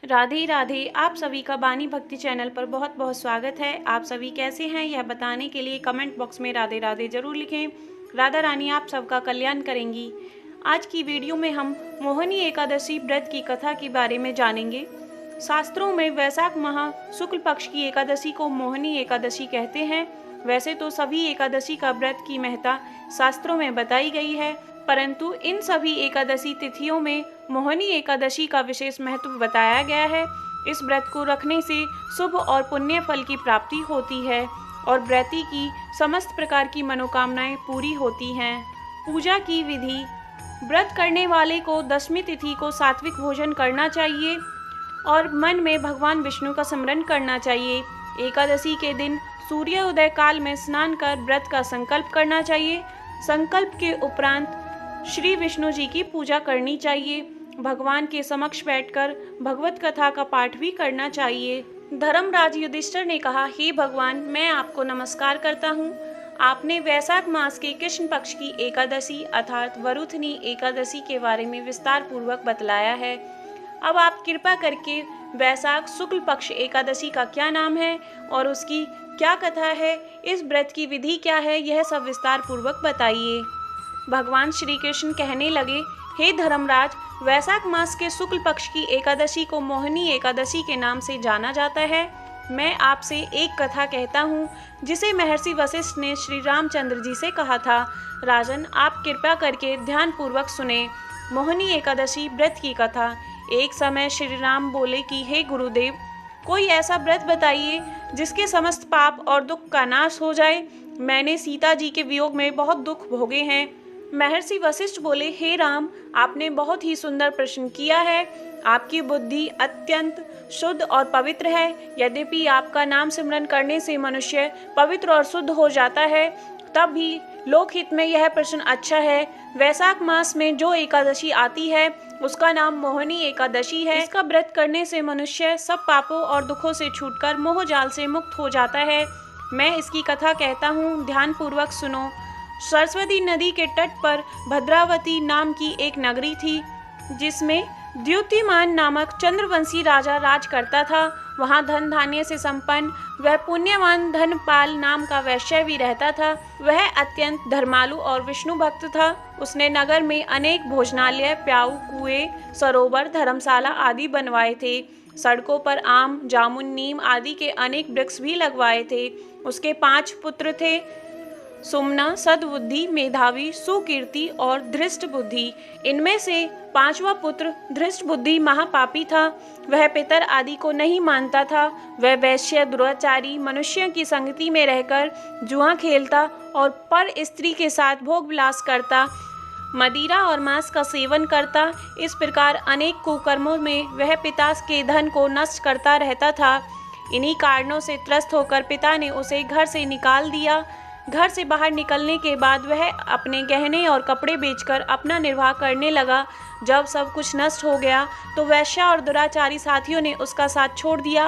राधे राधे। आप सभी का बानी भक्ति चैनल पर बहुत बहुत स्वागत है। आप सभी कैसे हैं यह बताने के लिए कमेंट बॉक्स में राधे राधे जरूर लिखें। राधा रानी आप सबका कल्याण करेंगी। आज की वीडियो में हम मोहिनी एकादशी व्रत की कथा के बारे में जानेंगे। शास्त्रों में वैशाख माह शुक्ल पक्ष की एकादशी को मोहिनी एकादशी कहते हैं। वैसे तो सभी एकादशी का व्रत की महत्ता शास्त्रों में बताई गई है, परंतु इन सभी एकादशी तिथियों में मोहिनी एकादशी का विशेष महत्व बताया गया है। इस व्रत को रखने से शुभ और पुण्य फल की प्राप्ति होती है और व्रती की समस्त प्रकार की मनोकामनाएं पूरी होती हैं। पूजा की विधि। व्रत करने वाले को दशमी तिथि को सात्विक भोजन करना चाहिए और मन में भगवान विष्णु का स्मरण करना चाहिए। एकादशी के दिन सूर्योदय काल में स्नान कर व्रत का संकल्प करना चाहिए। संकल्प के उपरांत श्री विष्णु जी की पूजा करनी चाहिए। भगवान के समक्ष बैठकर भगवत कथा का पाठ भी करना चाहिए। धर्मराज युधिष्ठिर ने कहा, हे भगवान, मैं आपको नमस्कार करता हूँ। आपने वैशाख मास के कृष्ण पक्ष की एकादशी अर्थात वरुथनी एकादशी के बारे में विस्तार पूर्वक बतलाया है। अब आप कृपा करके वैशाख शुक्ल पक्ष एकादशी का क्या नाम है और उसकी क्या कथा है, इस व्रत की विधि क्या है, यह सब विस्तार पूर्वक बताइए। भगवान श्री कृष्ण कहने लगे, हे धर्मराज, वैशाख मास के शुक्ल पक्ष की एकादशी को मोहिनी एकादशी के नाम से जाना जाता है। मैं आपसे एक कथा कहता हूँ जिसे महर्षि वशिष्ठ ने श्री रामचंद्र जी से कहा था। राजन, आप कृपा करके ध्यान पूर्वक सुने मोहिनी एकादशी व्रत की कथा। एक समय श्री राम बोले कि हे गुरुदेव, कोई ऐसा व्रत बताइए जिसके समस्त पाप और दुख का नाश हो जाए। मैंने सीता जी के वियोग में बहुत दुख भोगे हैं। महर्षि वशिष्ठ बोले, हे राम, आपने बहुत ही सुंदर प्रश्न किया है। आपकी बुद्धि अत्यंत शुद्ध और पवित्र है। यद्यपि आपका नाम सिमरन करने से मनुष्य पवित्र और शुद्ध हो जाता है, तब भी लोकहित में यह प्रश्न अच्छा है। वैशाख मास में जो एकादशी आती है उसका नाम मोहिनी एकादशी है। इसका व्रत करने से मनुष्य सब पापों और दुखों से छूटकर मोह जाल से मुक्त हो जाता है। मैं इसकी कथा कहता हूँ, ध्यान पूर्वक सुनो। सरस्वती नदी के तट पर भद्रावती नाम की एक नगरी थी, जिसमें द्युतिमान नामक चंद्रवंशी राजा राज करता था। वहाँ धन धान्य से संपन्न वह पुण्यवान धनपाल नाम का वैश्य भी रहता था। वह अत्यंत धर्मालु और विष्णु भक्त था। उसने नगर में अनेक भोजनालय, प्याऊ, कुएं, सरोवर, धर्मशाला आदि बनवाए थे। सड़कों पर आम, जामुन, नीम आदि के अनेक वृक्ष भी लगवाए थे। उसके 5 पुत्र थे, सुमना, सद्बुद्धि, मेधावी, सुकीर्ति और धृष्ट बुद्धि। इनमें से 5वां पुत्र धृष्ट बुद्धि महापापी था। वह पितर आदि को नहीं मानता था। वह वैश्य, दुराचारी, मनुष्यों की संगति में रहकर जुआ खेलता और पर स्त्री के साथ भोग विलास करता, मदिरा और मांस का सेवन करता। इस प्रकार अनेक कुकर्मों में वह पिता के धन को नष्ट करता रहता था। इन्हीं कारणों से त्रस्त होकर पिता ने उसे घर से निकाल दिया। घर से बाहर निकलने के बाद वह अपने गहने और कपड़े बेचकर अपना निर्वाह करने लगा। जब सब कुछ नष्ट हो गया तो वैश्या और दुराचारी साथियों ने उसका साथ छोड़ दिया।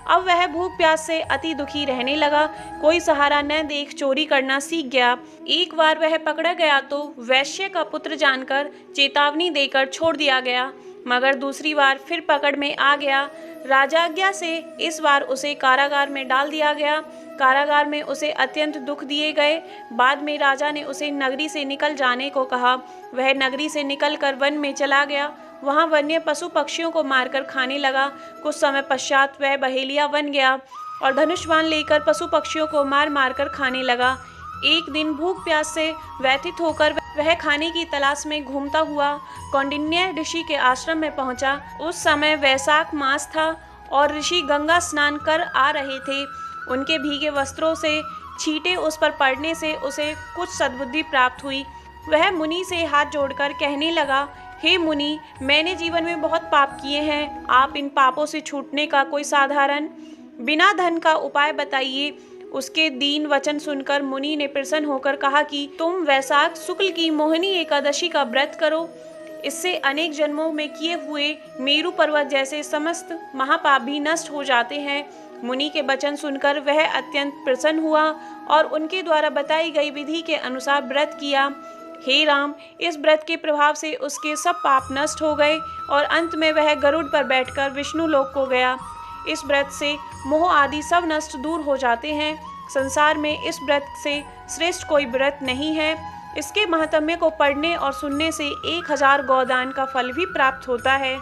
अब वह भूख प्यास से अति दुखी रहने लगा। कोई सहारा न देख चोरी करना सीख गया। एक बार वह पकड़ा गया तो वैश्य का पुत्र जानकर चेतावनी देकर छोड़ दिया गया, मगर दूसरी बार फिर पकड़ में आ गया। राजाज्ञा से इस बार उसे कारागार में डाल दिया गया। कारागार में उसे अत्यंत दुख दिए गए। बाद में राजा ने उसे नगरी से निकल जाने को कहा। वह नगरी से निकलकर वन में चला गया। वहाँ वन्य पशु पक्षियों को मारकर खाने लगा। कुछ समय पश्चात वह बहेलिया बन गया और धनुष बाण लेकर पशु पक्षियों को मार मार कर खाने लगा। एक दिन भूख प्यास से व्यथित होकर वह खाने की तलाश में घूमता हुआ कौंडिन्य ऋषि के आश्रम में पहुंचा। उस समय वैशाख मास था और ऋषि गंगा स्नान कर आ रहे थे। उनके भीगे वस्त्रों से छींटे उस पर पड़ने से उसे कुछ सद्बुद्धि प्राप्त हुई। वह मुनि से हाथ जोड़कर कहने लगा, हे मुनि, मैंने जीवन में बहुत पाप किए हैं। आप इन पापों से छूटने का कोई साधारण बिना धन का उपाय बताइए। उसके दीन वचन सुनकर मुनि ने प्रसन्न होकर कहा कि तुम वैशाख शुक्ल की मोहिनी एकादशी का व्रत करो। इससे अनेक जन्मों में किए हुए मेरु पर्वत जैसे समस्त महापाप भी नष्ट हो जाते हैं। मुनि के वचन सुनकर वह अत्यंत प्रसन्न हुआ और उनके द्वारा बताई गई विधि के अनुसार व्रत किया। हे राम, इस व्रत के प्रभाव से उसके सब पाप नष्ट हो गए और अंत में वह गरुड़ पर बैठकर विष्णु लोक को गया। इस व्रत से मोह आदि सब नष्ट दूर हो जाते हैं। संसार में इस व्रत से श्रेष्ठ कोई व्रत नहीं है। इसके महात्म्य को पढ़ने और सुनने से 1000 गोदान का फल भी प्राप्त होता है।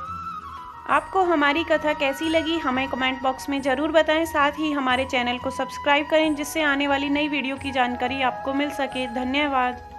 आपको हमारी कथा कैसी लगी हमें कमेंट बॉक्स में ज़रूर बताएं। साथ ही हमारे चैनल को सब्सक्राइब करें जिससे आने वाली नई वीडियो की जानकारी आपको मिल सके। धन्यवाद।